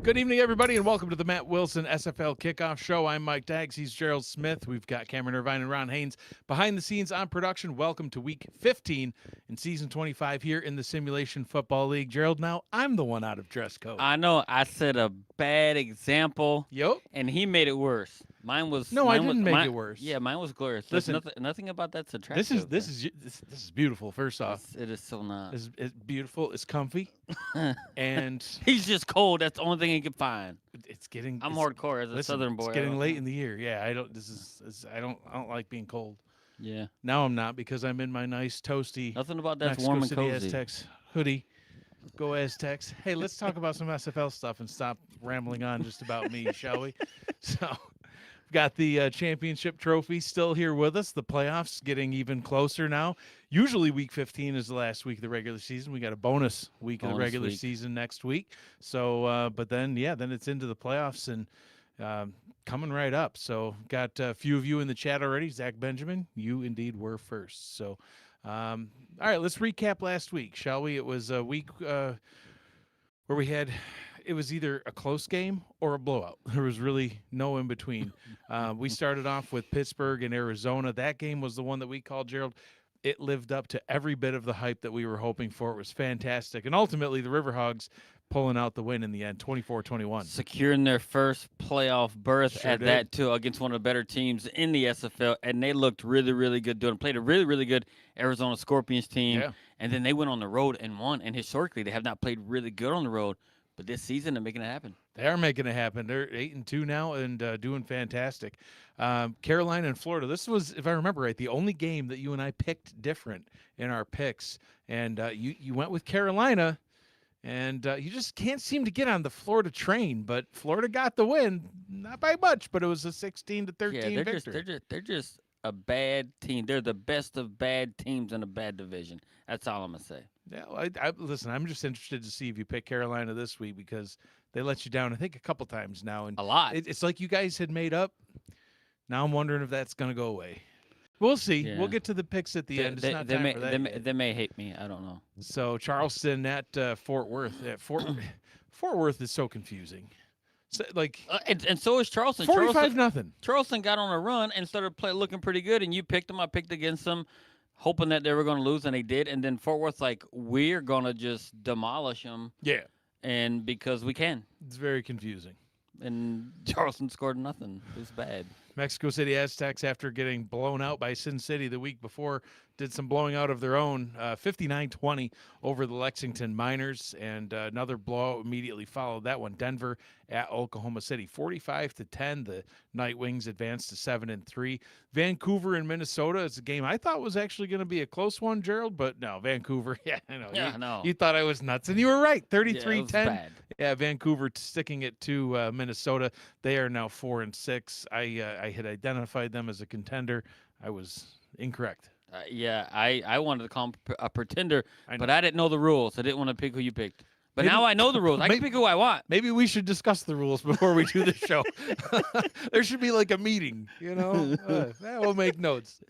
Good evening, everybody, and welcome to the Matt Willson SFL Kickoff Show. I'm Mike Daggs. He's Gerald Smith. We've got Cameron Irvine and Ron Haynes behind the scenes on production. Welcome to Week 15 in Season 25 here in the Simulation Football League. Gerald, now I'm the one out of dress code. I know I set a bad example, Yup. and he made it worse. No, I didn't make it worse. Yeah, mine was glorious. There's Listen, nothing about that's This is attractive. this is this is beautiful. First off, It is so not. it's beautiful. It's comfy, and He's just cold. That's the only thing he could find. it's getting. I'm it's, hardcore as a listen, Southern boy. It's I getting don't- late in the year. Yeah, I don't. I don't like being cold. Yeah, Now I'm not because I'm in my nice toasty nothing about that's Mexico warm and City cozy. Aztecs hoodie. Go Aztecs. Hey, let's talk about some SFL stuff and stop rambling on just about me, shall we? So, we've got the championship trophy still here with us. The playoffs getting even closer now. Usually week 15 is the last week of the regular season. We got a bonus week of the Bonus regular week. season next week. So, but then, then it's into the playoffs and coming right up. So, got a few of you in the chat already. Zach Benjamin, you indeed were first. So, all right, let's recap last week, shall we? It was a week where it was either a close game or a blowout. There was really no in between. We started off with Pittsburgh and Arizona. That game was the one that we called, Gerald. It lived up to every bit of the hype that we were hoping for. It was fantastic. And ultimately, the Riverhogs pulling out the win in the end, 24-21. Securing their first playoff berth Sure at did. that too against one of the better teams in the SFL, and they looked really, really good doing. Played a really, really good Arizona Scorpions team, Yeah. and then they went on the road and won. And historically, they have not played really good on the road, but this season they're making it happen. They are making it happen. They're 8-2 now and doing fantastic. Carolina and Florida. This was, if I remember right, the only game that you and I picked different in our picks. And you went with Carolina, and you just can't seem to get on the Florida train. But Florida got the win, not by much, but it was a 16-13 Yeah, victory. they're just a bad team. They're the best of bad teams in a bad division. That's all I'm gonna say. Yeah, well, listen. I'm just interested to see if you pick Carolina this week because they let you down, I think, a couple times now, and A lot. it's like you guys had made up. Now I'm wondering if that's going to go away. We'll see. Yeah. We'll get to the picks at the end. It's not time for that yet. they may hate me. I don't know. So Charleston at Fort Worth. Fort Worth is so confusing. So, like And so is Charleston. 45-0. Charleston got on a run and started looking pretty good, and you picked them. I picked against them, hoping that they were going to lose, and they did. And then Fort Worth's like, we're going to just demolish them, Yeah, and because we can. it's very confusing. And Charleston scored nothing. It was bad. Mexico City Aztecs, after getting blown out by Sin City the week before, did some blowing out of their own, 59-20 over the Lexington Miners, and another blowout immediately followed that one. Denver at Oklahoma City, 45-10. The Night Wings advanced to 7-3. Vancouver and Minnesota is a game I thought was actually going to be a close one, Gerald, but no, Vancouver. Yeah, I know. Yeah, no. You thought I was nuts, and you were right. Yeah, 33-10. it was bad. Yeah, Vancouver sticking it to Minnesota. They are now 4-6. I had identified them as a contender. I was incorrect. I wanted to call him a pretender, I know. but I didn't know the rules. I didn't want to pick who you picked. But Maybe- now I know the rules. I can maybe- pick who I want. Maybe we should discuss the rules before we do the show. There should be like a meeting, we'll make notes.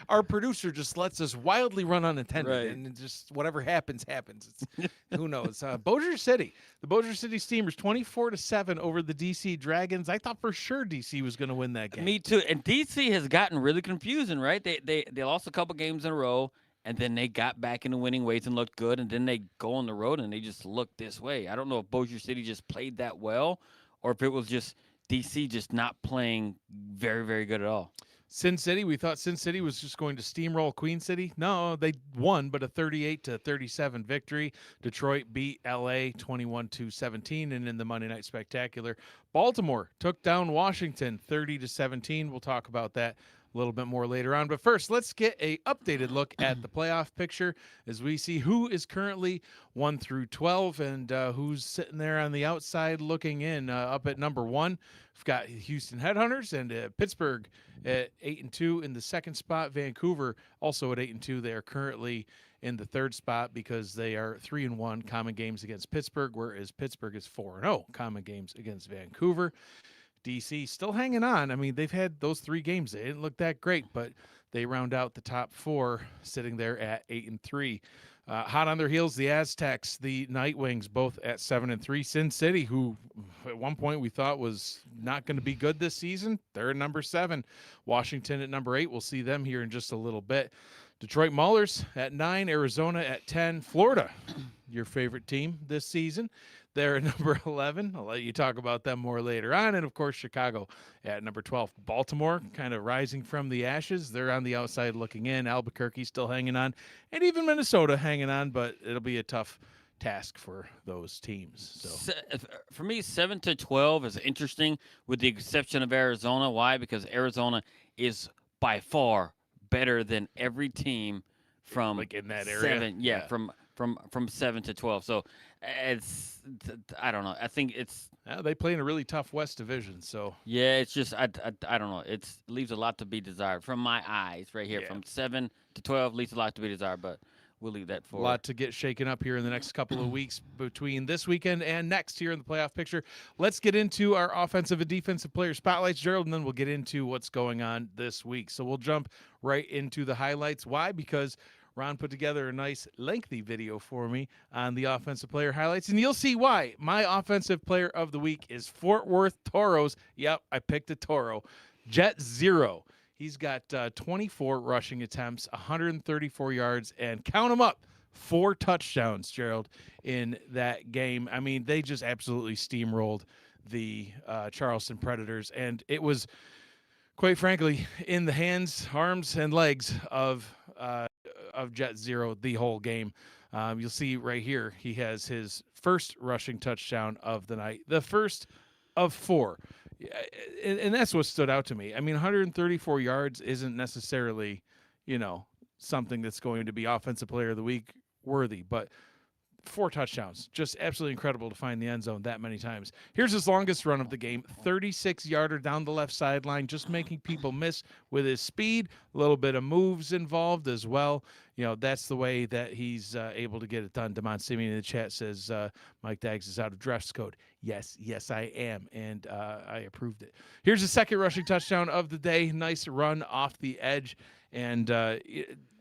Our producer just lets us wildly run unattended, Right. and it just whatever happens. Who knows? Bossier City, the Bossier City Steamers, 24-7 over the DC Dragons. I thought for sure DC was going to win that game. Me too. And DC has gotten really confusing, right? They lost a couple games in a row, and then they got back into winning ways and looked good, and then they go on the road and they just look this way. I don't know if Bossier City just played that well, or if it was just DC just not playing very, very good at all. Sin City, we thought Sin City was just going to steamroll Queen City. No, they won, but a 38-37 victory. Detroit beat LA 21-17, and in the Monday Night Spectacular, Baltimore took down Washington 30-17. We'll talk about that a little bit more later on. But first, let's get a updated look at the playoff picture as we see who is currently 1 through 12 and who's sitting there on the outside looking in. Up at number 1, we've got Houston Headhunters and Pittsburgh at 8-2 in the second spot. Vancouver also at 8-2. They are currently in the third spot because they are 3-1 common games against Pittsburgh, whereas Pittsburgh is 4-0 common games against Vancouver. DC still hanging on. I mean, they've had those 3 games. They didn't look that great, but They round out the top four, sitting there at 8-3. Hot on their heels, the Aztecs, the Night Wings, both at 7-3. Sin City, who at one point we thought was not going to be good this season, they're at number 7. Washington at number 8. We'll see them here in just a little bit. Detroit Maulers at 9. Arizona at 10. Florida, your favorite team this season, they're at number 11. I'll let you talk about them more later on. And, of course, Chicago at number 12. Baltimore kind of rising from the ashes. They're on the outside looking in. Albuquerque still hanging on. And even Minnesota hanging on, but it'll be a tough task for those teams. So For me, 7-12 is interesting, with the exception of Arizona. Why? Because Arizona is by far better than every team from like in that area. 7. Yeah, from 7-12. So it's, I don't know. I think it's, they play in a really tough West Division. So yeah, it's just, I don't know. It leaves a lot to be desired from my eyes right here. Yeah. From 7-12 leaves a lot to be desired, but we'll leave that for a lot to get shaken up here in the next couple of weeks between this weekend and next here in the playoff picture. Let's get into our offensive and defensive player spotlights, Gerald, and then we'll get into what's going on this week. So we'll jump right into the highlights. Why? Because Ron put together a nice lengthy video for me on the offensive player highlights, and you'll see why. My offensive player of the week is Fort Worth Toros. Yep, I picked a Toro. Jet Zero. He's got 24 rushing attempts, 134 yards, and count them up, 4 touchdowns, Gerald, in that game. I mean, they just absolutely steamrolled the Charleston Predators, and it was, quite frankly, in the hands, arms, and legs of Jet Zero the whole game. You'll see right here, he has his first rushing touchdown of the night, the first of 4. And that's what stood out to me. I mean, 134 yards isn't necessarily, something that's going to be offensive player of the week worthy, but 4 touchdowns, just absolutely incredible to find the end zone that many times. Here's his longest run of the game, 36-yarder down the left sideline, just making people miss with his speed, a little bit of moves involved as well. That's the way that he's able to get it done. Damon Simeon in the chat says Mike Daggs is out of dress code. Yes, I am, and I approved it. Here's the second rushing touchdown of the day. Nice run off the edge. And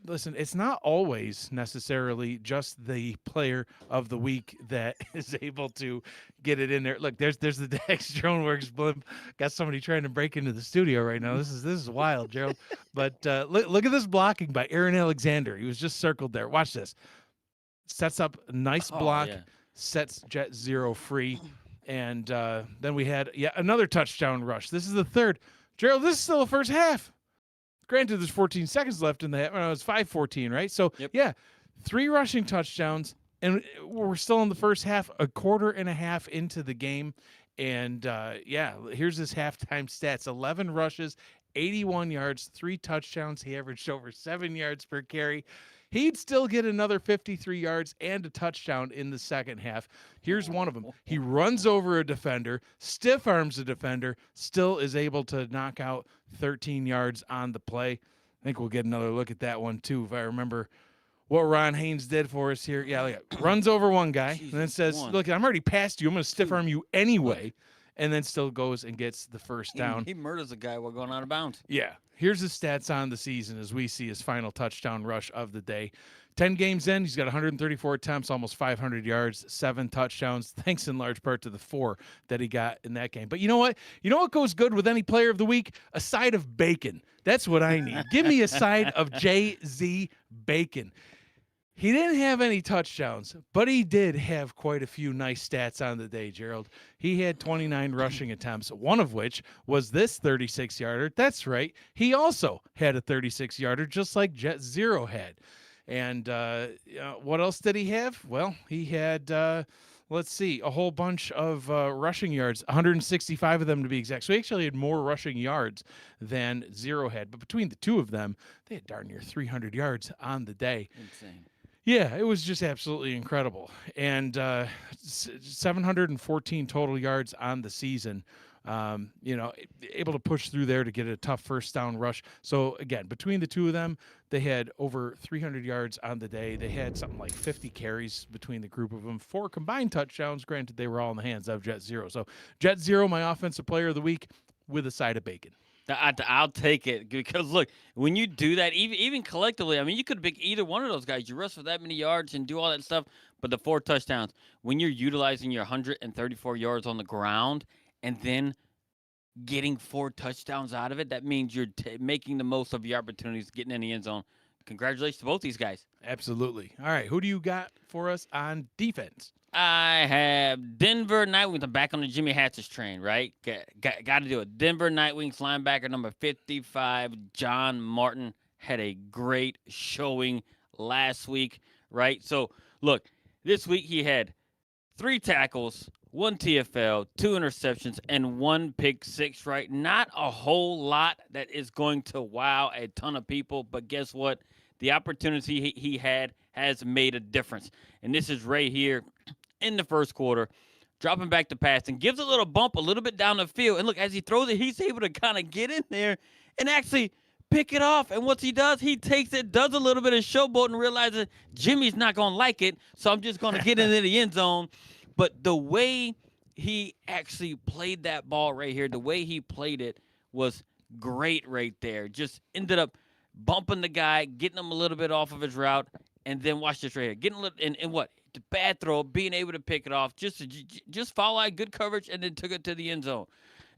listen, it's not always necessarily just the player of the week that is able to get it in there. Look, there's the Dax DroneWorks blimp. Got somebody trying to break into the studio right now. This is wild, Gerald. But look at this blocking by Aaron Alexander. He was just circled there. Watch this. Sets up a nice block, sets Jet Zero free, and then we had another touchdown rush. This is the third. Gerald, this is still the first half. Granted, there's 14 seconds left in the half. It's 5:14, right? So, 3 rushing touchdowns, and we're still in the first half, a quarter and a half into the game. And, here's his halftime stats. 11 rushes, 81 yards, 3 touchdowns. He averaged over 7 yards per carry. He'd still get another 53 yards and a touchdown in the second half. Here's one of them. He runs over a defender, stiff arms a defender, still is able to knock out 13 yards on the play. I think we'll get another look at that one, too, if I remember what Ron Haynes did for us here. Yeah, look, runs over one guy and then says, look, I'm already past you. I'm going to stiff arm you anyway. And then still goes and gets the first down. He murders a guy while going out of bounds. Yeah. Here's his stats on the season as we see his final touchdown rush of the day. 10 games in, he's got 134 attempts, almost 500 yards, 7 touchdowns, thanks in large part to the 4 that he got in that game. But you know what? You know what goes good with any player of the week? A side of bacon. That's what I need. Give me a side of JZ bacon. He didn't have any touchdowns, but he did have quite a few nice stats on the day, Gerald. He had 29 rushing attempts, one of which was this 36-yarder. That's right. He also had a 36-yarder, just like Jet Zero had. And what else did he have? Well, he had, a whole bunch of rushing yards, 165 of them to be exact. So he actually had more rushing yards than Zero had. But between the two of them, they had darn near 300 yards on the day. Insane. Yeah, it was just absolutely incredible. And 714 total yards on the season. Able to push through there to get a tough first down rush. So, again, between the two of them, they had over 300 yards on the day. They had something like 50 carries between the group of them. 4 combined touchdowns. Granted, they were all in the hands of Jet Zero. So, Jet Zero, my offensive player of the week, with a side of bacon. I'll take it because look, when you do that, even collectively, I mean, you could pick either one of those guys. You rush for that many yards and do all that stuff, but the 4 touchdowns, when you're utilizing your 134 yards on the ground and then getting 4 touchdowns out of it, that means you're making the most of your opportunities, getting in the end zone. Congratulations to both these guys. Absolutely. All right, who do you got for us on defense? I have Denver Nightwings. I'm back on the Jimmy Hatches train, right? Got to do it. Denver Nightwings linebacker number 55, John Martin, had a great showing last week, right? So, look, this week he had 3 tackles, 1 TFL, 2 interceptions, and 1 pick 6, right? Not a whole lot that is going to wow a ton of people, but guess what? The opportunity he had has made a difference. And this is right here in the first quarter, dropping back to pass and gives a little bump a little bit down the field. And look, as he throws it, he's able to kind of get in there and actually pick it off. And what he does, he takes it, does a little bit of showboat and realizes Jimmy's not going to like it, so I'm just going to get into the end zone. But the way he actually played that ball right here, the way he played it was great right there. Just ended up bumping the guy, getting him a little bit off of his route, and then watch this right here. Getting a little, and what? The bad throw, being able to pick it off, just follow out good coverage, and then took it to the end zone.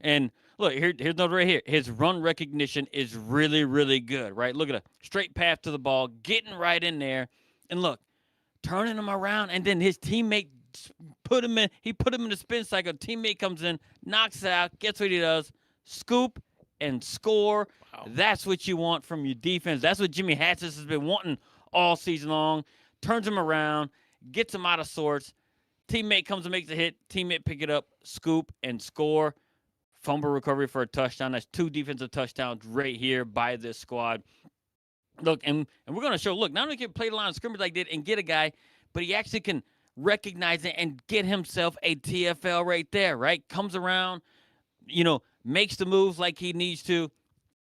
And look, here's another right here. His run recognition is really, really good, right? Look at a straight path to the ball, getting right in there, and look, turning him around, and then his teammate put him in. He put him in the spin cycle. Teammate comes in, knocks it out. Guess what he does? Scoop and score. Wow. That's what you want from your defense. That's what Jimmy Hatches has been wanting all season long. Turns him around, gets him out of sorts. Teammate comes and makes a hit. Teammate pick it up, scoop, and score. Fumble recovery for a touchdown. That's 2 defensive touchdowns right here by this squad. Look, and we're going to show, look, not only can he play the line of scrimmage like that and get a guy, but he actually can recognize it and get himself a TFL right there, right? Comes around, makes the moves like he needs to,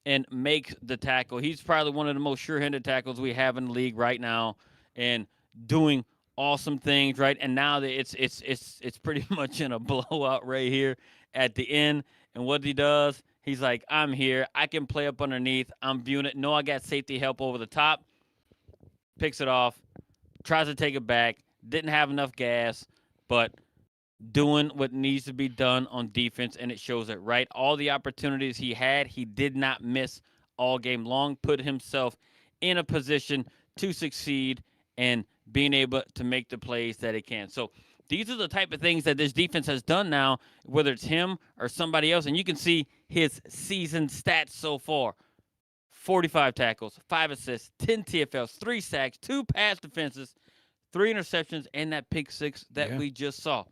and makes the tackle. He's probably one of the most sure-handed tackles we have in the league right now, and doing awesome things, right? And now that it's pretty much in a blowout right here at the end. And what he does, he's like, I'm here. I can play up underneath. I'm viewing it. No, I got safety help over the top. Picks it off. Tries to take it back. Didn't have enough gas, but doing what needs to be done on defense, and it shows it, right? All the opportunities he had, he did not miss all game long, put himself in a position to succeed and being able to make the plays that he can. So these are the type of things that this defense has done now, whether it's him or somebody else, and you can see his season stats so far. 45 tackles, 5 assists, 10 TFLs, 3 sacks, 2 pass defenses, 3 interceptions, and that pick 6 that we just saw.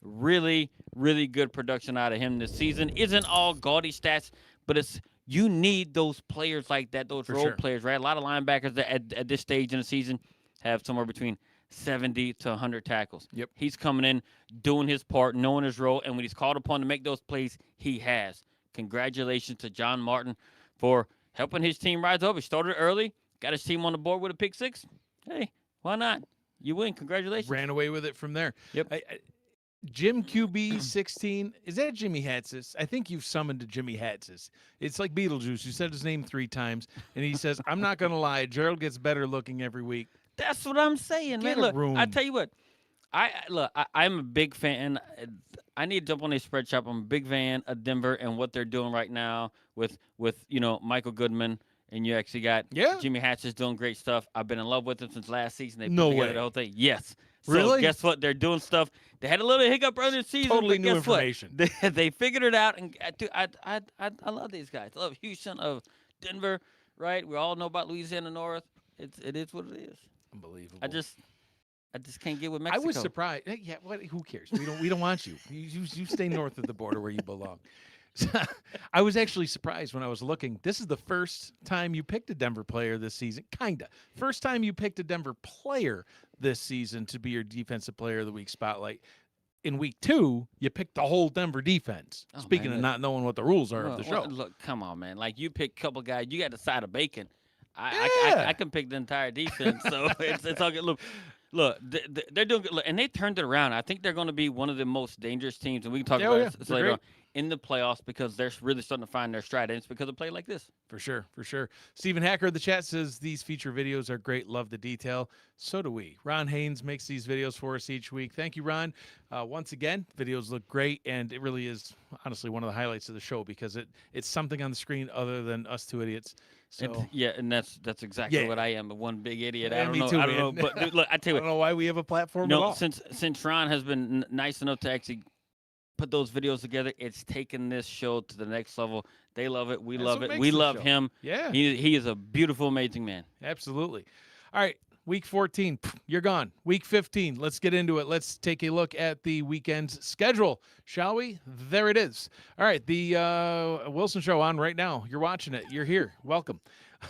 Really, really good production out of him this season. Isn't all gaudy stats, but you need those players like that, those role players, right? A lot of linebackers at this stage in the season have somewhere between 70 to 100 tackles. Yep. He's coming in, doing his part, knowing his role, and when he's called upon to make those plays, he has. Congratulations to John Martin for helping his team rise up. He started early, got his team on the board with a pick 6. Hey, why not? You win. Congratulations. Ran away with it from there. Yep. Jim QB 16. Is that Jimmy Hatsis? I think you've summoned a Jimmy Hatsis. It's like Beetlejuice. You said his name 3 times, and he says, I'm not going to lie. Gerald gets better looking every week. That's what I'm saying, Get man. a Look, room. I tell you what. I'm a big fan. I need to jump on their spread shop. I'm a big fan of Denver and what they're doing right now with Michael Goodman. And you actually got Jimmy Hatches doing great stuff. I've been in love with him since last season. They put together the whole thing. Yes. So really? Guess what? They're doing stuff. They had a little hiccup earlier in the season. Totally but new guess information. What? They figured it out. And I love these guys. I love Houston, of Denver, right? We all know about Louisiana North. It is what it is. Unbelievable. I just can't get with Mexico. I was surprised. Yeah, who cares? We don't want you. You stay north of the border where you belong. I was actually surprised when I was looking. This is the first time you picked a Denver player this season. Kinda. First time you picked a Denver player this season to be your defensive player of the week spotlight. In week 2, you picked the whole Denver defense. Oh, Speaking man, of not knowing what the rules are of the show. Look, come on, man. Like, you pick a couple guys. You got the side of bacon. I can pick the entire defense. So it's all good. Look, they're doing good. Look, and they turned it around. I think they're going to be one of the most dangerous teams, and we can talk about this later on, in the playoffs because they're really starting to find their stride, and it's because of play like this. For sure, for sure. Stephen Hacker in the chat says these feature videos are great. Love the detail. So do we. Ron Haynes makes these videos for us each week. Thank you, Ron. Once again, videos look great, and it really is honestly one of the highlights of the show because it's something on the screen other than us two idiots. So And that's exactly what I am, one big idiot. I don't me know. too, I don't know. man. But dude, look, I tell I you don't what. know why we have a platform at all. Since Ron has been nice enough to actually put those videos together, it's taken this show to the next level. They love it. We That's love what it. makes We the love show. him. Yeah. He is a beautiful, amazing man. Absolutely. All right. Week 14, you're gone. Week 15, let's get into it. Let's take a look at the weekend's schedule, shall we? There it is. All right, the Willson Show on right now. You're watching it. You're here. Welcome.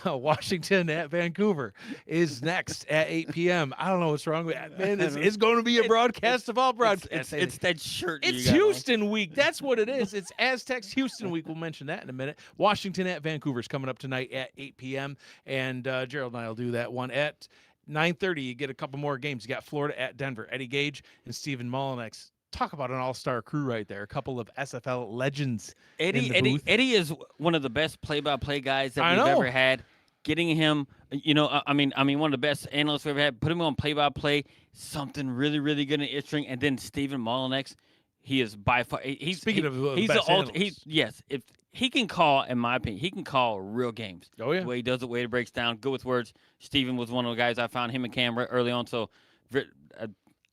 Washington at Vancouver is next at 8 p.m. I don't know what's wrong with that, man. It's going to be a broadcast of all broadcasts. It's that shirt. It's Houston week. That's what it is. It's Aztecs Houston week. We'll mention that in a minute. Washington at Vancouver is coming up tonight at 8 p.m. And Gerald and I will do that one at 9:30. You get a couple more games. You got Florida at Denver. Eddie Gage and Stephen Mollinex. Talk about an all-star crew right there. A couple of SFL legends. Eddie is one of the best play-by-play guys that we've ever had. Getting him, I mean, one of the best analysts we've ever had. Put him on play-by-play, something really, really good in the string. And then Stephen Mollinex, he is by far. Speaking of he's best analysts. If he can call, in my opinion, he can call real games. Oh yeah, the way he does it, the way he breaks down, good with words. Stephen was one of the guys I found him and Cam early on, so.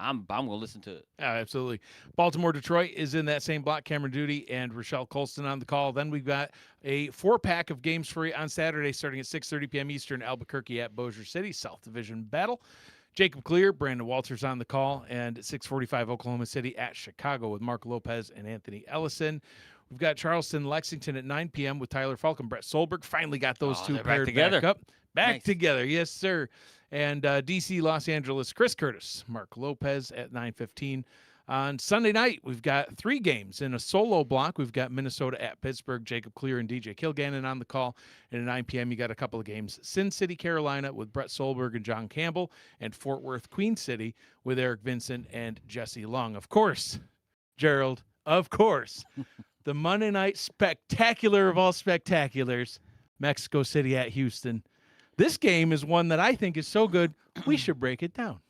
I'm gonna listen to it. Yeah, absolutely. Baltimore, Detroit is in that same block. Cameron Duty and Rochelle Colston on the call. Then we've got a 4-pack of games for you on Saturday, starting at 6:30 p.m. Eastern. Albuquerque at Bossier City, South Division battle. Jacob Clear, Brandon Walters on the call, and at 6:45 Oklahoma City at Chicago with Mark Lopez and Anthony Ellison. We've got Charleston, Lexington at 9 p.m. with Tyler Falcon. Brett Solberg finally got those two paired together. Back together, yes, sir. And DC, Los Angeles, Chris Curtis, Mark Lopez at 9:15. On Sunday night, we've got 3 games in a solo block. We've got Minnesota at Pittsburgh, Jacob Clear and DJ Kilgannon on the call. And at 9 p.m., you got a couple of games. Sin City, Carolina with Brett Solberg and John Campbell, and Fort Worth, Queen City with Eric Vincent and Jesse Long. Of course, Gerald, of course, the Monday night spectacular of all spectaculars, Mexico City at Houston. This game is one that I think is so good, we should break it down.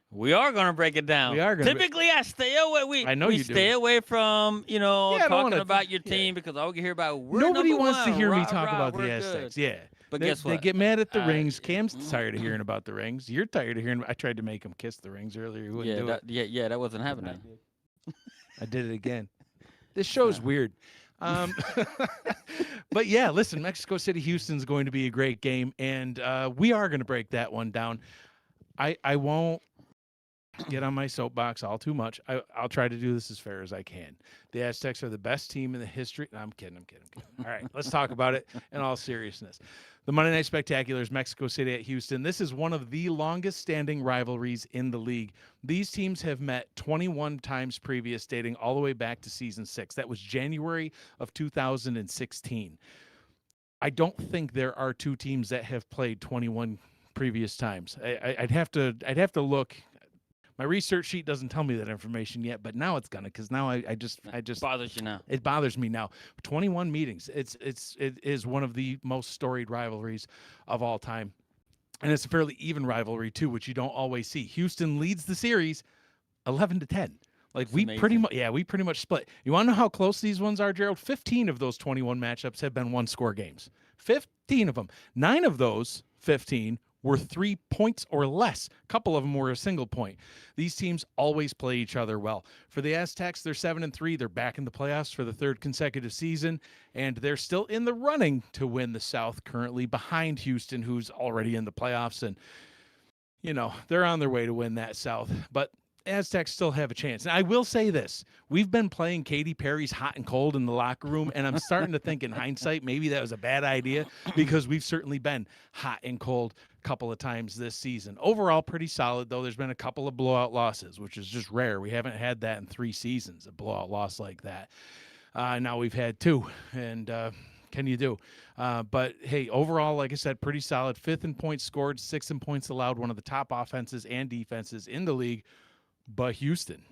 We are going to break it down. We are going to. Typically, I stay away. I know we you stay do. away from, talking about your team yeah. because I'll hear about Nobody wants one. to hear me Rah, talk rah, about we're the Aztecs. good. Yeah. But guess what? They get mad at the rings. Cam's tired of hearing about the rings. You're tired of hearing. I tried to make him kiss the rings earlier. He wouldn't do it. That wasn't happening. I did it again. This show's weird. But yeah, listen, Mexico City, Houston's going to be a great game, and we are going to break that one down. I won't get on my soapbox all too much. I'll try to do this as fair as I can. The Aztecs are the best team in the history. No, I'm kidding. All right, let's talk about it in all seriousness. The Monday Night Spectaculars, Mexico City at Houston. This is one of the longest-standing rivalries in the league. These teams have met 21 times previous, dating all the way back to Season 6. That was January of 2016. I don't think there are 2 teams that have played 21 previous times. I'd have to look. My research sheet doesn't tell me that information yet, but now it's gonna, because now I just bothers you now. It bothers me now. 21 meetings. It is one of the most storied rivalries of all time, and it's a fairly even rivalry too, which you don't always see. Houston leads the series 11-10. Like That's we amazing. pretty much split. You want to know how close these ones are, Gerald? 15 of those 21 matchups have been 1-score games. 15 of them. 9 of those 15 were 3 points or less. A couple of them were a single point. These teams always play each other well. For the Aztecs, they're 7-3. They're back in the playoffs for the 3rd consecutive season, and they're still in the running to win the South, currently behind Houston, who's already in the playoffs, and they're on their way to win that South. But Aztecs still have a chance. And I will say this. We've been playing Katy Perry's Hot and Cold in the locker room, and I'm starting to think in hindsight maybe that was a bad idea, because we've certainly been hot and cold a couple of times this season. Overall, pretty solid, though. There's been a couple of blowout losses, which is just rare. We haven't had that in 3 seasons, a blowout loss like that. Now we've had 2, and can you do? But, hey, overall, like I said, pretty solid. 5th in points scored, 6th in points allowed, one of the top offenses and defenses in the league. But Houston,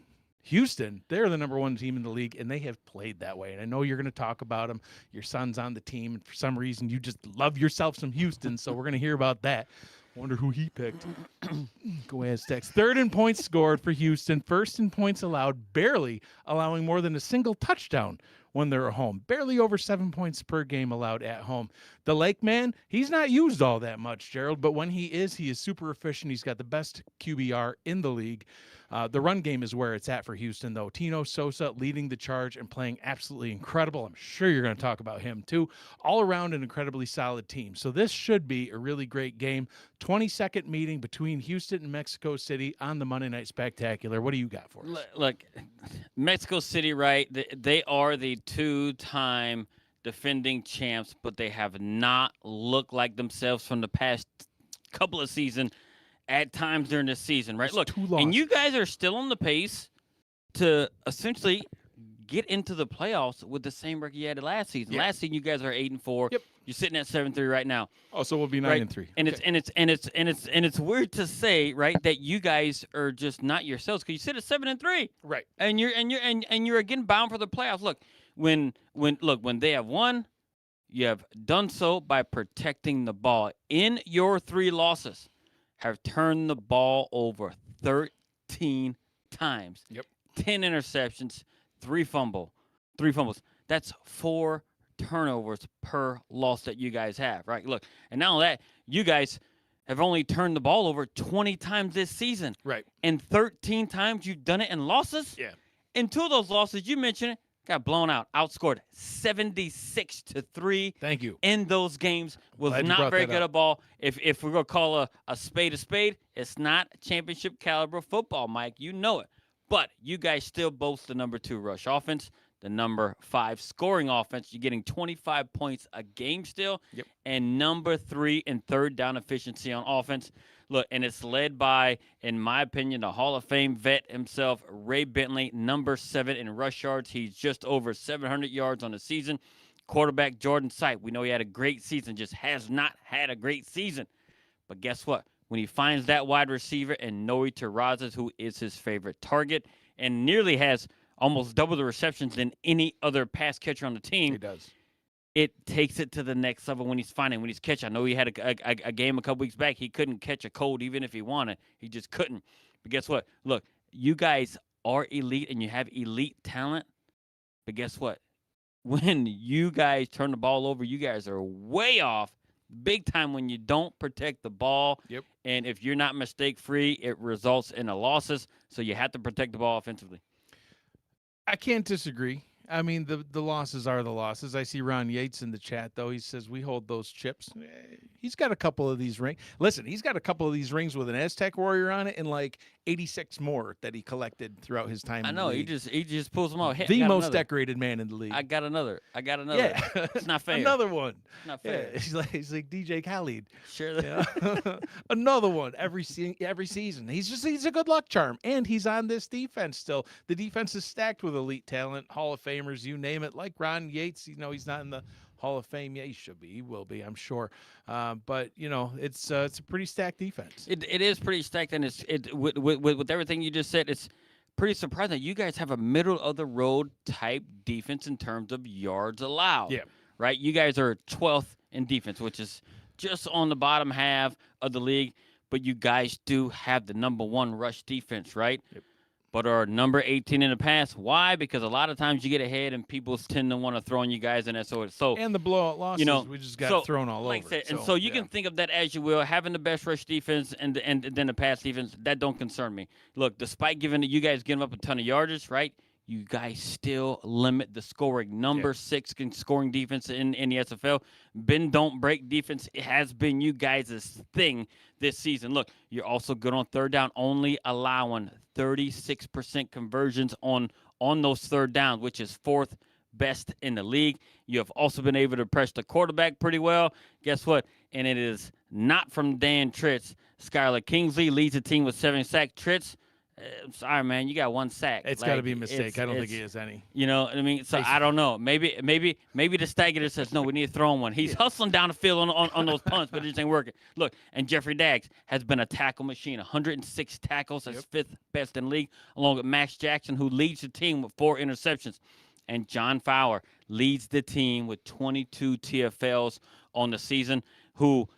Houston, they're the number one team in the league, and they have played that way. And I know you're going to talk about them. Your son's on the team, and for some reason, you just love yourself some Houston, so we're going to hear about that. Wonder who he picked. Go Aztecs. Third in points scored for Houston. First in points allowed, barely allowing more than a single touchdown when they're at home. Barely over 7 points per game allowed at home. The Lake Man, he's not used all that much, Gerald, but when he is super efficient. He's got the best QBR in the league. The run game is where it's at for Houston, though. Tino Sosa leading the charge and playing absolutely incredible. I'm sure you're going to talk about him, too. All around an incredibly solid team. So this should be a really great game. 22nd meeting between Houston and Mexico City on the Monday Night Spectacular. What do you got for us? Look, Mexico City, right? They are the two-time defending champs, but they have not looked like themselves from the past couple of seasons. At times during this season, right? Look, and you guys are still on the pace to essentially get into the playoffs with the same record you had last season. Last season, you guys are 8-4. Yep. You're sitting at 7-3 right now. Oh, so we'll be 9-3. And okay. it's weird to say, right, that you guys are just not yourselves because you sit at 7-3. Right. And you're again bound for the playoffs. Look, when they have won, you have done so by protecting the ball. In your 3 losses, have turned the ball over 13 times. Yep. 10 interceptions, 3 fumbles. That's 4 turnovers per loss that you guys have, right? Look, and not only that, you guys have only turned the ball over 20 times this season. Right. And 13 times you've done it in losses. Yeah. And 2 of those losses, you mentioned it, got blown out, outscored 76-3. Thank you. In those games, was not very good at ball. If we're gonna call a spade, it's not championship caliber football, Mike. You know it. But you guys still boast the number 2 rush offense, the number 5 scoring offense. You're getting 25 points a game still, and number 3 in third down efficiency on offense. Look, and it's led by, in my opinion, the Hall of Fame vet himself, Ray Bentley, number 7 in rush yards. He's just over 700 yards on the season. Quarterback Jordan Sight, we know he had a great season, just has not had a great season. But guess what? When he finds that wide receiver and Noe Terrazas, who is his favorite target, and nearly has almost double the receptions than any other pass catcher on the team. He does. It takes it to the next level when he's catching. I know he had a game a couple weeks back. He couldn't catch a cold even if he wanted. He just couldn't. But guess what? Look, you guys are elite and you have elite talent. But guess what? When you guys turn the ball over, you guys are way off big time when you don't protect the ball. Yep. And if you're not mistake-free, it results in losses. So you have to protect the ball offensively. I can't disagree. I mean, the losses are the losses. I see Ron Yates in the chat, though. He says, we hold those chips. He's got a couple of these rings. Listen, he's got a couple of these rings with an Aztec warrior on it and like 86 more that he collected throughout his time in the league. He just pulls them out. Hey, the most decorated man in the league. I got another. Yeah. It's not fair. Another one. It's not fair. Yeah. He's like DJ Khaled. Sure. Yeah. Another one every season. He's a good luck charm. And he's on this defense still. The defense is stacked with elite talent, Hall of Famers, you name it. Like Ron Yates, he's not in the Hall of Fame. Yeah, he should be. He will be, I'm sure. But it's a pretty stacked defense. It is pretty stacked, and with everything you just said, it's pretty surprising that you guys have a middle of the road type defense in terms of yards allowed. Yeah. Right. You guys are 12th in defense, which is just on the bottom half of the league. But you guys do have the number 1 rush defense, right? Yep. But are number 18 in the pass. Why? Because a lot of times you get ahead and people tend to want to throw on you guys, and so and the blowout losses, we just got thrown all over. So you can think of that as you will. Having the best rush defense and then the pass defense, that don't concern me. Look, despite giving you guys giving up a ton of yardage, right? You guys still limit the scoring. Number 6 scoring defense in the SFL. Bend don't break defense. It has been you guys' thing this season. Look, you're also good on third down, only allowing 36% conversions on those third downs, which is 4th best in the league. You have also been able to press the quarterback pretty well. Guess what? And it is not from Dan Tritz. Skylar Kingsley leads the team with 7 sacks. Tritz I'm sorry, man. You got one sack. It's got to be a mistake. I don't think it's he has any. You know what I mean? So I don't know. Maybe the stat getter says, no, we need to throw him one. He's hustling down the field on those punts, but it just ain't working. Look, and Jeffrey Daggs has been a tackle machine. 106 tackles. That's fifth best in the league, along with Max Jackson, who leads the team with 4 interceptions. And John Fowler leads the team with 22 TFLs on the season, who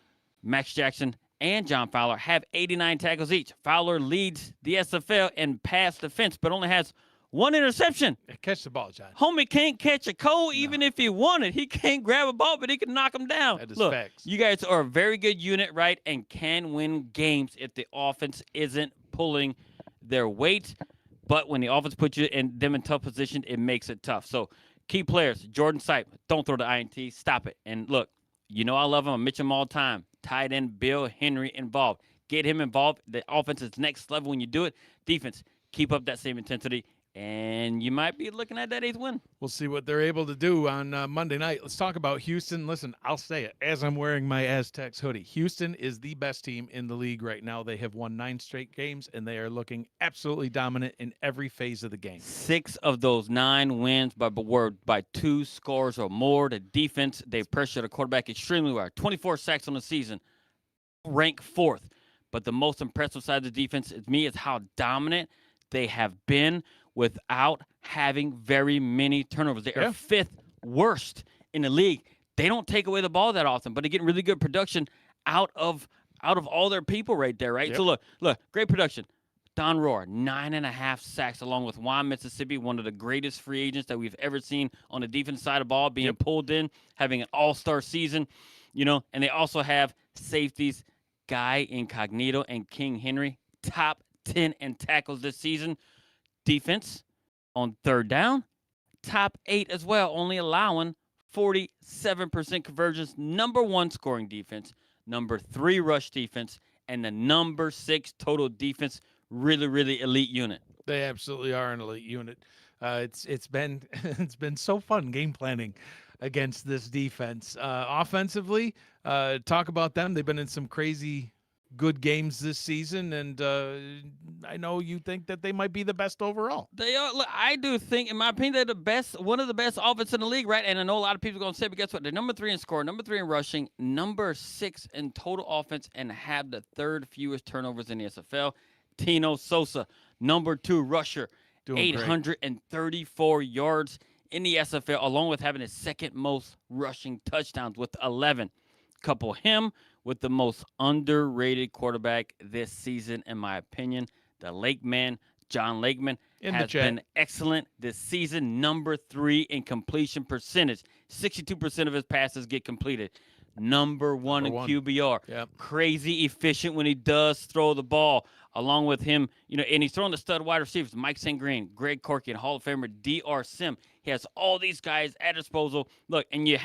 Max Jackson and John Fowler have 89 tackles each. Fowler leads the SFL in pass defense, but only has 1 interception. Catch the ball, John. Homie can't catch a cold even if he wanted. He can't grab a ball, but he can knock him down. That is Look, facts. you guys are a very good unit, right, and can win games if the offense isn't pulling their weight. But when the offense puts you in them in tough position, it makes it tough. So key players, Jordan Sipe, don't throw the INT. Stop it. And look, you know I love him. I mention him all the time. Tight end Bill Henry involved. Get him involved. The offense is next level when you do it. Defense, keep up that same intensity, and you might be looking at that 8th win. We'll see what they're able to do on Monday night. Let's talk about Houston. Listen, I'll say it as I'm wearing my Aztecs hoodie. Houston is the best team in the league right now. They have won 9 straight games, and they are looking absolutely dominant in every phase of the game. 6 of those 9 wins were by 2 scores or more. The defense, they pressured the quarterback extremely well. 24 sacks on the season, rank 4th. But the most impressive side of the defense is how dominant they have been without having very many turnovers. They are 5th worst in the league. They don't take away the ball that often, but they're getting really good production out of all their people right there, right? Yep. So look, great production. Don Rohr, 9.5 sacks, along with Juan Mississippi, one of the greatest free agents that we've ever seen on the defense side of the ball, being pulled in, having an all-star season, and they also have safeties, Guy Incognito and King Henry, top 10 in tackles this season. Defense on 3rd down, top 8 as well, only allowing 47% conversions. Number 1 scoring defense, number 3 rush defense, and the number 6 total defense. Really, really elite unit. They absolutely are an elite unit. It's been it's been so fun game planning against this defense. Offensively, talk about them. They've been in some crazy good games this season, and I know you think that they might be the best overall. They are. Look, I do think, in my opinion, they're the best, one of the best offenses in the league, right? And I know a lot of people are going to say, but guess what? They're number 3 in scoring, number 3 in rushing, number 6 in total offense, and have the 3rd fewest turnovers in the SFL. Tino Sosa, number 2 rusher, 834 yards in the SFL, along with having his 2nd most rushing touchdowns with 11. Couple him with the most underrated quarterback this season, in my opinion, the Lake Man, John Lakeman, has been excellent this season. Number 3 in completion percentage. 62% of his passes get completed. Number one in QBR. Yep. Crazy efficient when he does throw the ball. Along with him, and he's throwing the stud wide receivers, Mike St. Green, Greg Corky, and Hall of Famer D.R. Sim. He has all these guys at disposal. Look, and you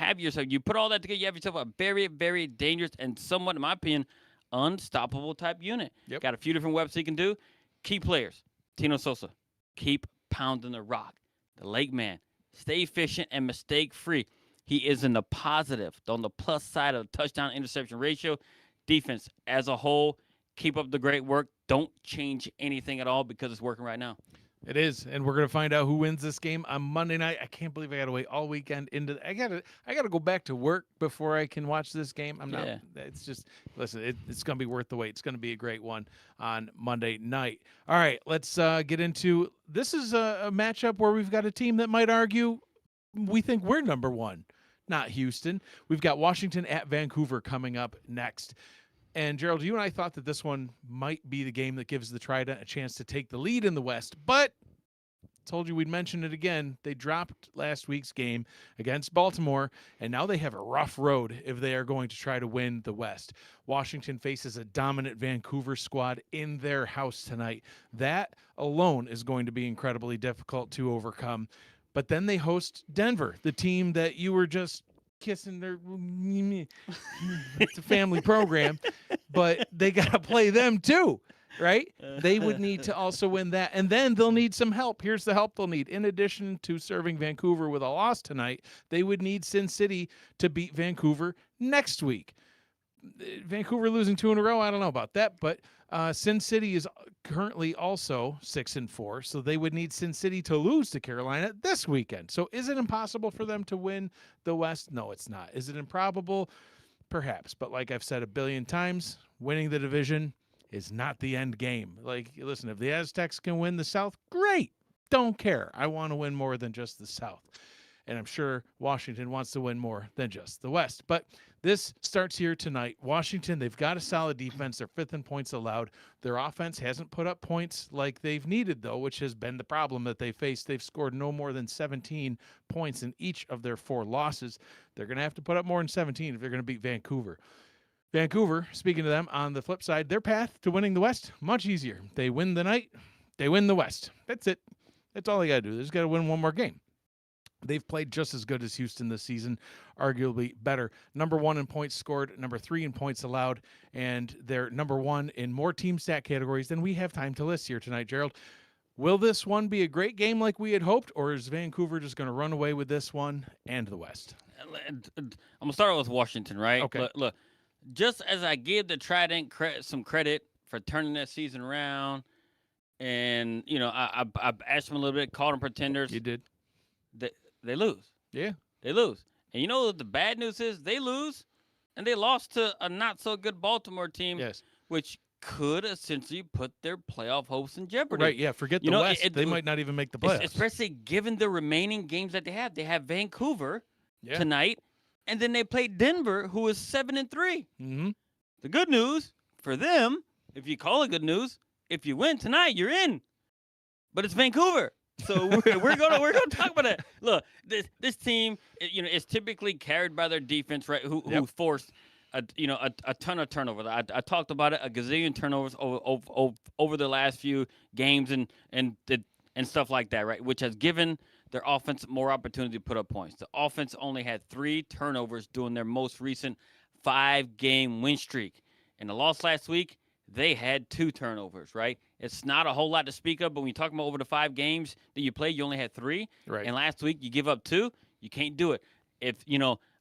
put all that together, you have yourself a very, very dangerous and somewhat, in my opinion, unstoppable type unit. Yep. Got a few different weapons he can do. Key players, Tino Sosa, keep pounding the rock. The Lake Man, stay efficient and mistake-free. He is in the positive, on the plus side of the touchdown-interception ratio. Defense as a whole, keep up the great work. Don't change anything at all because it's working right now. It is, and we're gonna find out who wins this game on Monday night. I can't believe I got to wait all weekend I gotta go back to work before I can watch this game. I'm not. It's just listen. It's gonna be worth the wait. It's gonna be a great one on Monday night. All right, let's get into this. Is a matchup where we've got a team that might argue we think we're number 1, not Houston. We've got Washington at Vancouver coming up next. And, Gerald, you and I thought that this one might be the game that gives the Trident a chance to take the lead in the West. But told you we'd mention it again. They dropped last week's game against Baltimore, and now they have a rough road if they are going to try to win the West. Washington faces a dominant Vancouver squad in their house tonight. That alone is going to be incredibly difficult to overcome. But then they host Denver, the team that you were just kissing their it's a family program, but they got to play them too, right? They would need to also win that, and then they'll need some help. Here's the help they'll need. In addition to serving Vancouver with a loss tonight, they would need Sin City to beat Vancouver next week. Vancouver losing 2 in a row, I don't know about that, but Sin City is currently also 6-4, so they would need Sin City to lose to Carolina this weekend. So is it impossible for them to win the West? No, it's not. Is it improbable? Perhaps. But like I've said a billion times, winning the division is not the end game. Like, listen, if the Aztecs can win the South, great. Don't care. I want to win more than just the South. And I'm sure Washington wants to win more than just the West. But this starts here tonight. Washington, they've got a solid defense. They're 5th in points allowed. Their offense hasn't put up points like they've needed, though, which has been the problem that they faced. They've scored no more than 17 points in each of their 4 losses. They're going to have to put up more than 17 if they're going to beat Vancouver. Vancouver, speaking to them, on the flip side, their path to winning the West, much easier. They win the night, they win the West. That's it. That's all they got to do. They just got to win one more game. They've played just as good as Houston this season, arguably better. Number 1 in points scored, number 3 in points allowed, and they're number 1 in more team stat categories than we have time to list here tonight, Gerald. Will this one be a great game like we had hoped, or is Vancouver just going to run away with this one and the West? I'm going to start with Washington, right? Okay. Look, just as I give the Trident some credit for turning that season around, and, I asked them a little bit, called them pretenders. You did. They lose. Yeah. They lose. And you know what the bad news is? They lose, and they lost to a not-so-good Baltimore team, Yes. which could essentially put their playoff hopes in jeopardy. Right, yeah, forget the West. They might not even make the playoffs. Especially given the remaining games that they have. They have Vancouver tonight, and then they play Denver, who is 7-3. Mm-hmm. The good news for them, if you call it good news, if you win tonight, you're in. But it's Vancouver. So we're gonna talk about that. Look, this team, is typically carried by their defense, right? Who forced a ton of turnovers. I talked about it, a gazillion turnovers over the last few games and stuff like that, right? Which has given their offense more opportunity to put up points. The offense only had 3 turnovers during their most recent 5-game win streak. In the loss last week, they had 2 turnovers, right? It's not a whole lot to speak of, but when you talk about over the 5 games that you played, you only had 3. Right. And last week, you give up 2. You can't do it. If,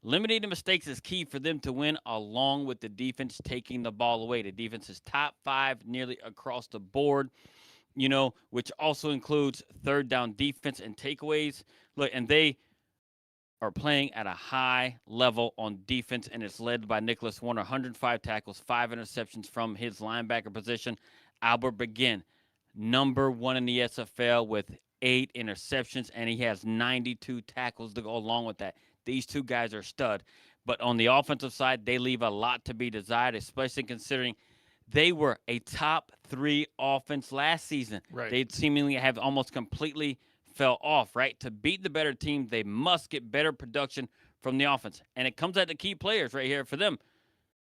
limiting the mistakes is key for them to win, along with the defense taking the ball away. The defense is top 5 nearly across the board, which also includes third down defense and takeaways. Look, and they are playing at a high level on defense, and it's led by Nicholas Warner, 105 tackles, 5 interceptions from his linebacker position. Albert Begin, number 1 in the SFL with 8 interceptions, and he has 92 tackles to go along with that. These 2 guys are stud. But on the offensive side, they leave a lot to be desired, especially considering they were a top 3 offense last season. Right. They seemingly have almost completely fell off, right? To beat the better team, they must get better production from the offense. And it comes at the key players right here for them.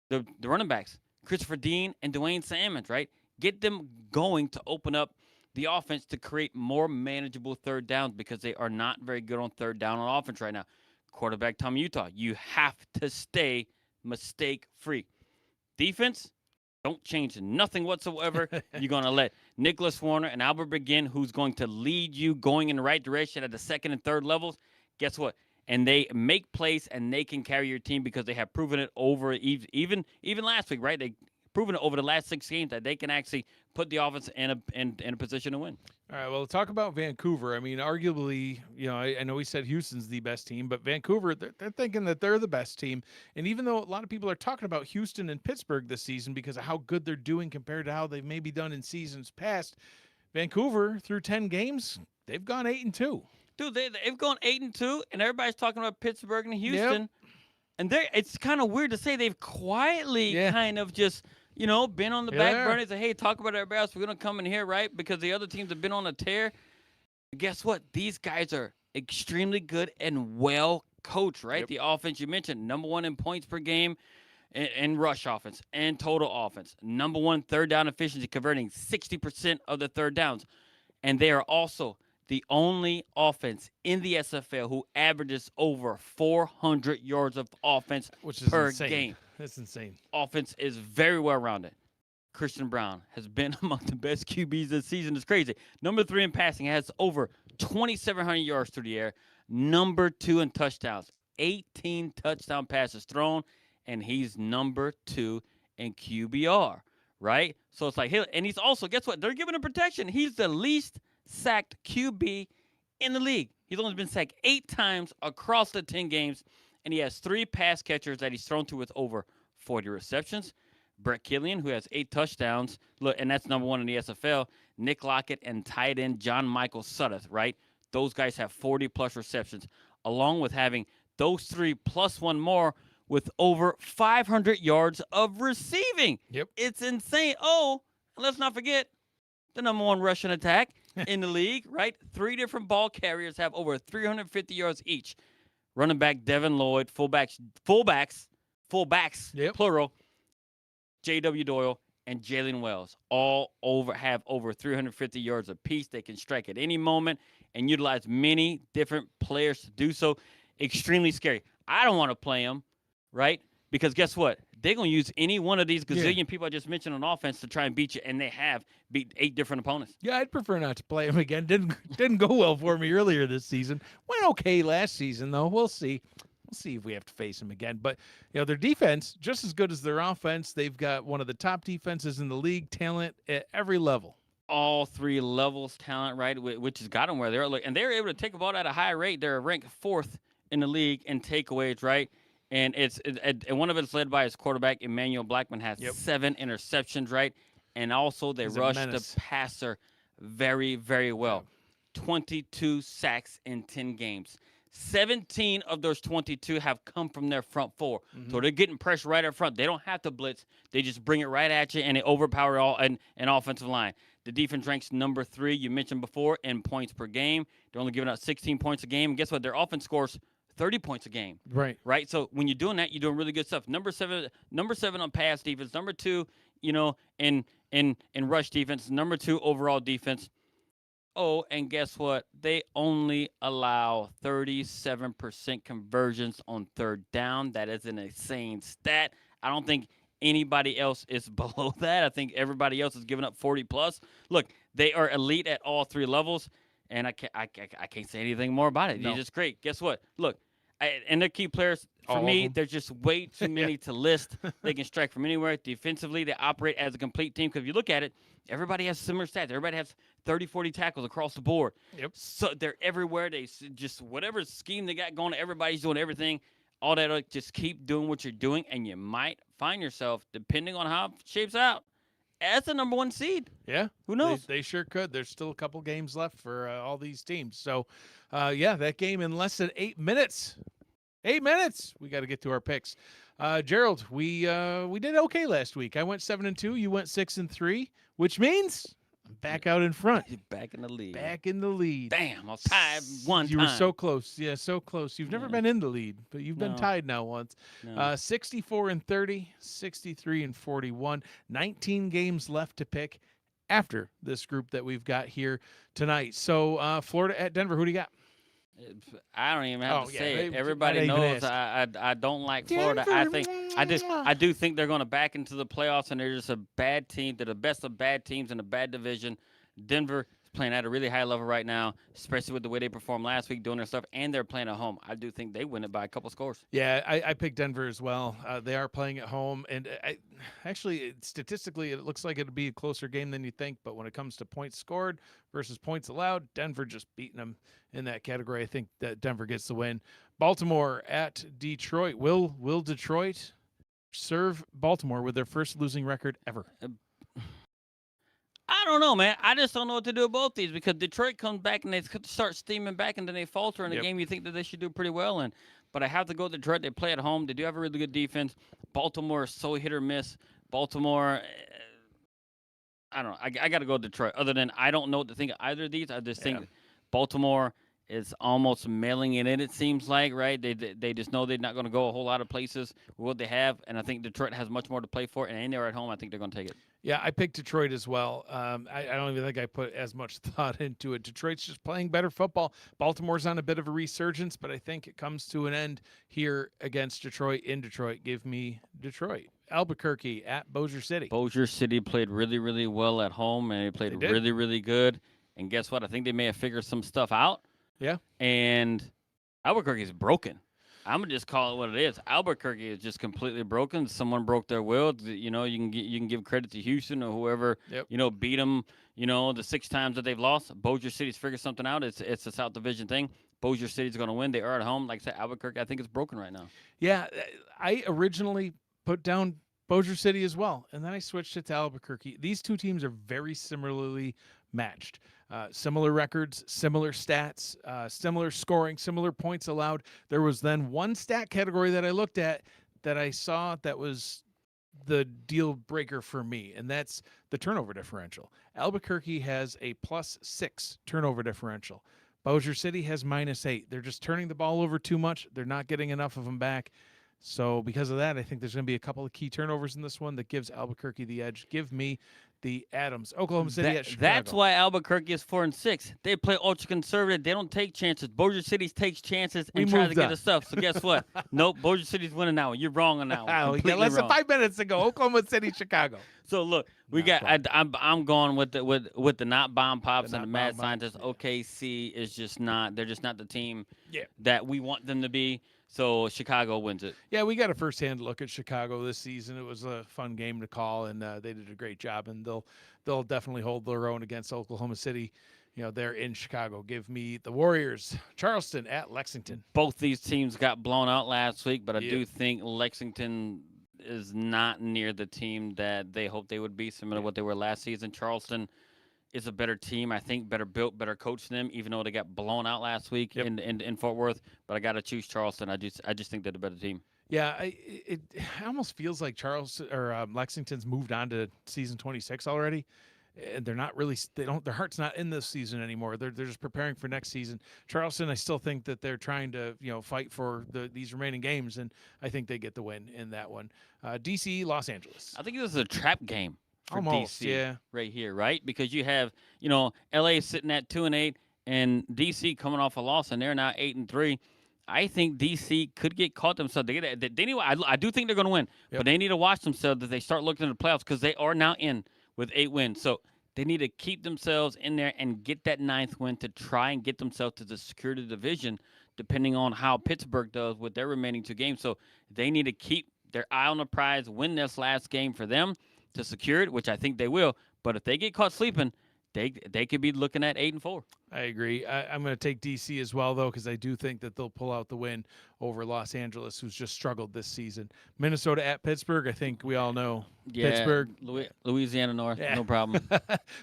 The running backs, Christopher Dean and Dwayne Salmons, right? Get them going to open up the offense to create more manageable third downs because they are not very good on third down on offense right now. Quarterback Tommy Utah, you have to stay mistake-free. Defense, don't change nothing whatsoever. You're going to let Nicholas Warner and Albert Begin, who's going to lead you going in the right direction at the second and third levels. Guess what? And they make plays, and they can carry your team because they have proven it over even last week, right? They proven it over the last 6 games that they can actually put the offense in a position to win. All right, well, talk about Vancouver. I mean, arguably, I know we said Houston's the best team, but Vancouver, they're thinking that they're the best team. And even though a lot of people are talking about Houston and Pittsburgh this season because of how good they're doing compared to how they've maybe done in seasons past, Vancouver, through 10 games, they've gone 8-2. Dude, they've gone 8-2, and everybody's talking about Pittsburgh and Houston. Yep. And it's kind of weird to say they've quietly kind of just – been on the back burner. Say, hey, talk about everybody else. We're going to come in here, right? Because the other teams have been on a tear. Guess what? These guys are extremely good and well coached, right? Yep. The offense you mentioned, number 1 in points per game and rush offense and total offense. Number 1 third down efficiency, converting 60% of the third downs. And they are also the only offense in the SFL who averages over 400 yards of offense per game. That's insane. Offense is very well rounded. Christian Brown has been among the best QBs this season. It's crazy. Number 3 in passing, has over 2,700 yards through the air. Number 2 in touchdowns, 18 touchdown passes thrown, and he's number 2 in QBR, right? So it's like, and he's also, guess what? They're giving him protection. He's the least sacked QB in the league. He's only been sacked 8 times across the 10 games, and he has 3 pass catchers that he's thrown to with over 40 receptions. Brett Killian, who has 8 touchdowns, look, and that's number 1 in the SFL. Nick Lockett and tight end John Michael Sudduth, right? Those guys have 40-plus receptions, along with having those 3 plus 1 more with over 500 yards of receiving. Yep. It's insane. Oh, and let's not forget the number 1 rushing attack in the league, right? 3 different ball carriers have over 350 yards each. Running back Devin Lloyd, fullbacks, Yep. plural, J.W. Doyle, and Jalen Wells all have over 350 yards apiece. They can strike at any moment and utilize many different players to do so. Extremely scary. I don't want to play them, right? Because guess what? They're going to use any one of these gazillion people I just mentioned on offense to try and beat you, and they have beat 8 different opponents. Yeah, I'd prefer not to play him again. Didn't go well for me earlier this season. Went okay last season, though. We'll see. We'll see if we have to face him again. But, their defense, just as good as their offense. They've got one of the top defenses in the league, talent at every level. All 3 levels talent, right, which has got them where they're. And they're able to take a ball at a high rate. They're ranked 4th in the league in takeaways, right? And and one of it's led by his quarterback, Emmanuel Blackman, has 7 interceptions, right? And also they rush the passer very, very well. 22 sacks in 10 games. 17 of those 22 have come from their front 4. Mm-hmm. So they're getting pressure right up front. They don't have to blitz. They just bring it right at you, and they overpower an offensive line. The defense ranks number 3, you mentioned before, in points per game. They're only giving out 16 points a game. And guess what? Their offense scores 30 points a game. Right. So when you're doing that, you're doing really good stuff. Number 7 on pass defense. Number 2, in rush defense. Number 2 overall defense. Oh, and guess what? They only allow 37% conversions on 3rd down. That is an insane stat. I don't think anybody else is below that. I think everybody else is giving up 40 plus. Look, they are elite at all 3 levels, and I can't say anything more about it. No. You're just great. Guess what? Look, and their key players, for me, there's just way too many to list. They can strike from anywhere. Defensively, they operate as a complete team. Because if you look at it, everybody has similar stats. Everybody has 30, 40 tackles across the board. Yep. So they're everywhere. They just, whatever scheme they got going, everybody's doing everything. All that, just keep doing what you're doing, and you might find yourself, depending on how it shapes out, as the number 1 seed. Yeah. Who knows? They sure could. There's still a couple games left for all these teams. So, that game in less than 8 minutes. 8 minutes. We got to get to our picks. Gerald, we did okay last week. I went 7-2. You went 6-3, which means I'm back out in front. You're back in the lead. Back in the lead. Damn, I was tied one time. You were so close. Yeah, so close. You've never been in the lead, but you've been tied now once. No. 64-30, 63-41. 19 games left to pick after this group that we've got here tonight. So Florida at Denver. Who do you got? I don't even have to say it. Everybody knows I don't like Florida. I do think they're going to back into the playoffs, and they're just a bad team. They're the best of bad teams in a bad division. Denver is playing at a really high level right now, especially with the way they performed last week doing their stuff, and they're playing at home. I do think they win it by a couple scores. Yeah, I picked Denver as well. They are playing at home, and actually, statistically, it looks like it'll be a closer game than you think, but when it comes to points scored versus points allowed, Denver just beating them in that category. I think that Denver gets the win. Baltimore at Detroit. Will Detroit serve Baltimore with their first losing record ever? I don't know, man. I just don't know what to do with both these because Detroit comes back and they start steaming back and then they falter in a game you think that they should do pretty well in. But I have to go with Detroit. They play at home. They do have a really good defense. Baltimore is so hit or miss. Baltimore, I don't know. I got to go with Detroit. Other than I don't know what to think of either of these. I just think Baltimore is almost mailing it in, it seems like, right? They just know they're not going to go a whole lot of places with what they have, and I think Detroit has much more to play for, and they're at home. I think they're going to take it. Yeah, I picked Detroit as well. I don't even think I put as much thought into it. Detroit's just playing better football. Baltimore's on a bit of a resurgence, but I think it comes to an end here against Detroit in Detroit. Give me Detroit. Albuquerque at Bossier City. Bossier City played really, really well at home, and they played really, really good. And guess what? I think they may have figured some stuff out. Yeah. And Albuquerque is broken. I'm gonna just call it what it is. Albuquerque is just completely broken. Someone broke their will. You know, you can give credit to Houston or whoever Yep. beat them. You know, the 6 times that they've lost. Bossier City's figured something out. It's a South Division thing. Bossier City's gonna win. They are at home. Like I said, Albuquerque, I think it's broken right now. Yeah, I originally put down Bossier City as well, and then I switched it to Albuquerque. These two teams are very similarly matched. Similar records, similar stats, similar scoring, similar points allowed. There was then one stat category that I looked at that I saw that was the deal breaker for me, and that's the turnover differential. Albuquerque has a +6 turnover differential. Bossier City has -8. They're just turning the ball over too much. They're not getting enough of them back. So because of that, I think there's going to be a couple of key turnovers in this one that gives Albuquerque the edge. Give me the Adams. Oklahoma City at Chicago. That's why Albuquerque is 4-6. They play ultra conservative. They don't take chances. Bossier City takes chances and tries to get us stuff. So guess what? Nope, Bossier City's winning that one. You're wrong on that one. Oh, Completely yeah, less wrong. than 5 minutes ago. Oklahoma City, Chicago. So look, we Not got. I'm going with the not bomb pops The and the not mad bomb scientists. pops, yeah. OKC is just not. They're just not the team Yeah. that we want them to be. So Chicago wins it. Yeah, we got a firsthand look at Chicago this season. It was a fun game to call, and they did a great job. And they'll definitely hold their own against Oklahoma City. You know, they're in Chicago. Give me the Warriors. Charleston at Lexington. Both these teams got blown out last week, but I Yep. do think Lexington is not near the team that they hoped they would be, similar to what they were last season. Charleston is a better team, I think, better built, better coached than them, even though they got blown out last week Yep. in Fort Worth. But I got to choose Charleston. I just think they're the better team. Yeah, it almost feels like Charleston or Lexington's moved on to season 26 already. And they're not really. They don't. Their heart's not in this season anymore. They're just preparing for next season. Charleston, I still think that they're trying to fight for these remaining games, and I think they get the win in that one. DC, Los Angeles. I think this is a trap game for Almost, DC yeah. right here, right? Because you have, LA sitting at 2-8 and DC coming off a loss, and they're now 8-3. I think DC could get caught themselves. They need. I do think they're going to win, Yep. but they need to watch themselves as they start looking at the playoffs because they are now in with 8 wins. So they need to keep themselves in there and get that 9th win to try and get themselves to the security division, depending on how Pittsburgh does with their remaining 2 games. So they need to keep their eye on the prize, win this last game for them to secure it, which I think they will. But if they get caught sleeping, they could be looking at 8-4. I agree. I'm going to take DC as well, though, because I do think that they'll pull out the win over Los Angeles, who's just struggled this season. Minnesota at Pittsburgh. I think we all know Pittsburgh. Louisiana North, Yeah. no problem.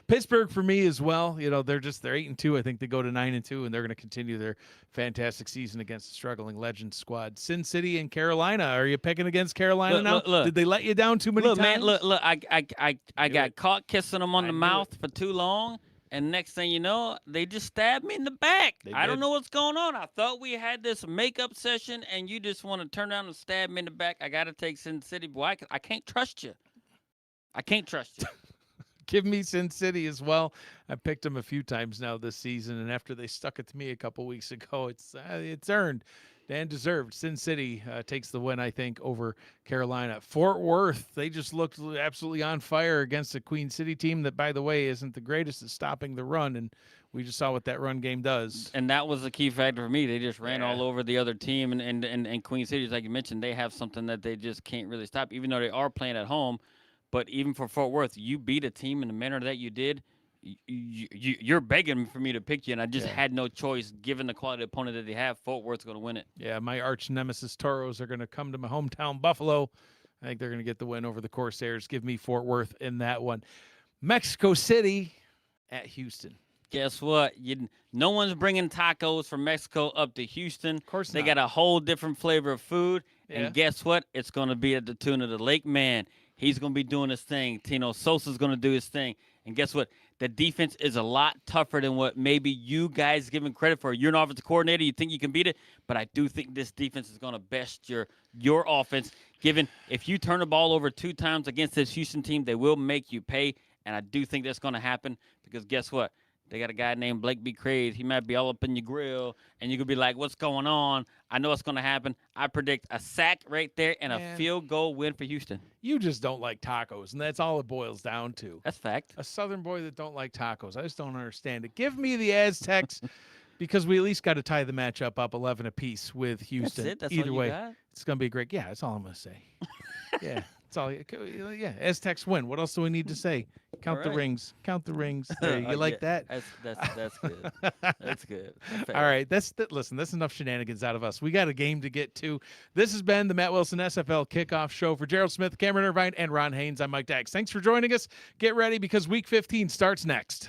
Pittsburgh for me as well. They're 8-2. I think they go to 9-2, and they're going to continue their fantastic season against the struggling Legends squad. Sin City and Carolina. Are you picking against Carolina now? Look. Did they let you down too many Look, times? man, look. I got it. caught kissing them on I the knew mouth for too long. And next thing you know, they just stabbed me in the back. They I don't did. know what's going on. I thought we had this makeup session, and you just want to turn around and stab me in the back. I got to take Sin City. Boy, I can't trust you. I can't trust you. Give me Sin City as well. I picked them a few times now this season, and after they stuck it to me a couple weeks ago, it's earned and deserved. Sin City takes the win, I think, over Carolina. Fort Worth, they just looked absolutely on fire against a Queen City team that, by the way, isn't the greatest at stopping the run, and we just saw what that run game does. And that was the key factor for me. They just ran Yeah. all over the other team. And Queen City, like you mentioned, they have something that they just can't really stop, even though they are playing at home. But even for Fort Worth, you beat a team in the manner that you did. You're begging for me to pick you, and I just had no choice. Given the quality opponent that they have, Fort Worth's going to win it. Yeah, my arch nemesis Toros are going to come to my hometown Buffalo. I think they're going to get the win over the Corsairs. Give me Fort Worth in that one. Mexico City at Houston. Guess what? No one's bringing tacos from Mexico up to Houston. Of course They not. got a whole different flavor of food. Yeah. And guess what? It's going to be at the tune of the Lake Man. He's going to be doing his thing. Tino Sosa's going to do his thing. And guess what? The defense is a lot tougher than what maybe you guys give him credit for. You're an offensive coordinator. You think you can beat it. But I do think this defense is going to best your offense. Given if you turn the ball over 2 times against this Houston team, they will make you pay. And I do think that's going to happen because guess what? They got a guy named Blake B. Craze. He might be all up in your grill, and you could be like, what's going on? I know what's going to happen. I predict a sack right there and a field goal win for Houston. You just don't like tacos, and that's all it boils down to. That's fact. A Southern boy that don't like tacos. I just don't understand it. Give me the Aztecs because we at least got to tie the matchup up 11 apiece with Houston. That's it. That's Either all you way, got. it's gonna be great. Yeah, that's all I'm gonna say. Yeah, that's all. Yeah, Aztecs win. What else do we need to say? Count the right. rings. Count the rings. There, you like Yeah, that? that's good. That's good. All right, listen. That's enough shenanigans out of us. We got a game to get to. This has been the Matt Willson SFL Kickoff Show. For Gerald Smith, Cameron Irvine, and Ron Haynes, I'm Mike Dax. Thanks for joining us. Get ready because Week 15 starts next.